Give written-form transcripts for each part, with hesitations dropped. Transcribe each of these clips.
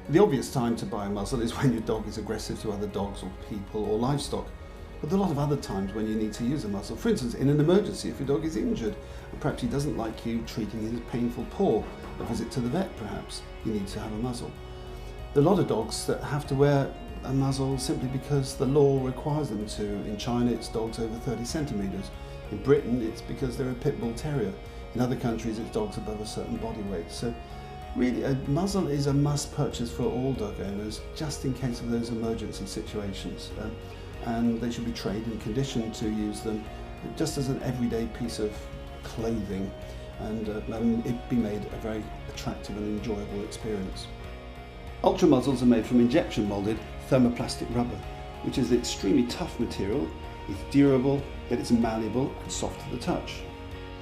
The obvious time to buy a muzzle is when your dog is aggressive to other dogs or people or livestock. But there are a lot of other times when you need to use a muzzle. For instance, in an emergency, if your dog is injured, and perhaps he doesn't like you treating his painful paw, a visit to the vet perhaps, you need to have a muzzle. There are a lot of dogs that have to wear a muzzle simply because the law requires them to. In China, it's dogs over 30 centimetres. In Britain, it's because they're a pit bull terrier. In other countries, it's dogs above a certain body weight. So really, a muzzle is a must purchase for all dog owners, just in case of those emergency situations. And they should be trained and conditioned to use them just as an everyday piece of clothing, and it be made a very attractive and enjoyable experience. Ultra muzzles are made from injection moulded thermoplastic rubber, which is an extremely tough material. It's durable, yet it's malleable and soft to the touch.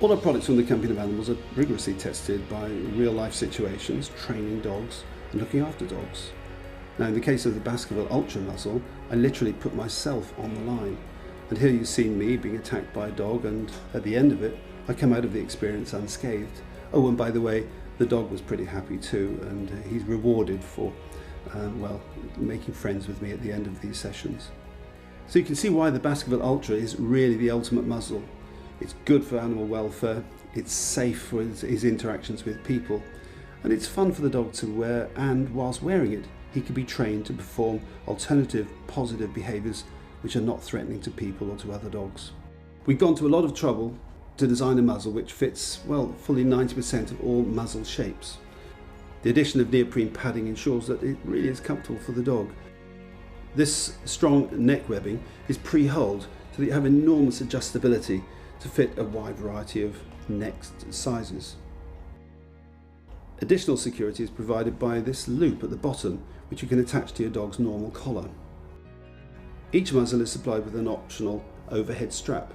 All our products from the Company of Animals are rigorously tested by real life situations, training dogs and looking after dogs. Now, in the case of the Baskerville Ultra Muzzle, I literally put myself on the line. And here you've seen me being attacked by a dog, and at the end of it, I come out of the experience unscathed. Oh, and by the way, the dog was pretty happy too, and he's rewarded for, making friends with me at the end of these sessions. So you can see why the Baskerville Ultra is really the ultimate muzzle. It's good for animal welfare, it's safe for his interactions with people, and it's fun for the dog to wear, and whilst wearing it, he can be trained to perform alternative positive behaviours which are not threatening to people or to other dogs. We've gone to a lot of trouble to design a muzzle which fits, well, fully 90% of all muzzle shapes. The addition of neoprene padding ensures that it really is comfortable for the dog. This strong neck webbing is pre-holed so that you have enormous adjustability to fit a wide variety of neck sizes. Additional security is provided by this loop at the bottom, which you can attach to your dog's normal collar. Each muzzle is supplied with an optional overhead strap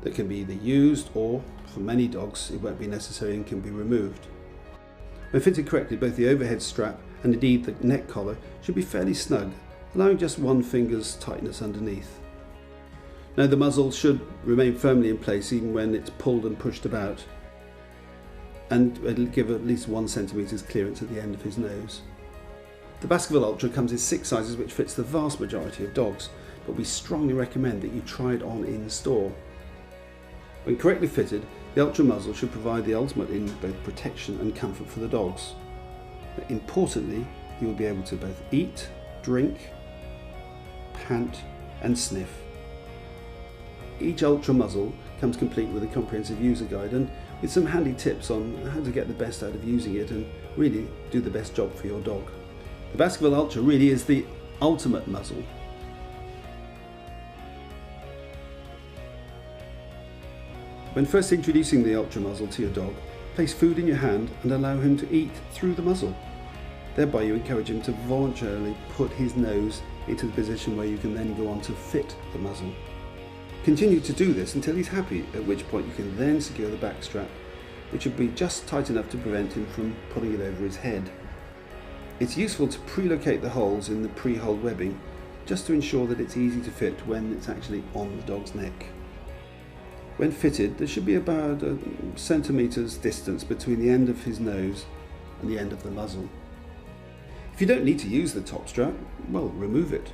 that can be either used, or for many dogs it won't be necessary and can be removed. When fitted correctly, both the overhead strap and indeed the neck collar should be fairly snug, allowing just one finger's tightness underneath. Now, the muzzle should remain firmly in place even when it's pulled and pushed about, and it'll give at least 1 centimetre's clearance at the end of his nose. The Baskerville Ultra comes in 6 sizes, which fits the vast majority of dogs, but we strongly recommend that you try it on in store. When correctly fitted, the Ultra muzzle should provide the ultimate in both protection and comfort for the dogs. But importantly, you will be able to both eat, drink, pant and sniff. Each Ultra muzzle comes complete with a comprehensive user guide and with some handy tips on how to get the best out of using it and really do the best job for your dog. The Baskerville Ultra really is the ultimate muzzle. When first introducing the Ultra muzzle to your dog, place food in your hand and allow him to eat through the muzzle. Thereby you encourage him to voluntarily put his nose into the position where you can then go on to fit the muzzle. Continue to do this until he's happy, at which point you can then secure the back strap, which should be just tight enough to prevent him from pulling it over his head. It's useful to pre-locate the holes in the pre-holed webbing, just to ensure that it's easy to fit when it's actually on the dog's neck. When fitted, there should be about a centimetre's distance between the end of his nose and the end of the muzzle. If you don't need to use the top strap, well, remove it.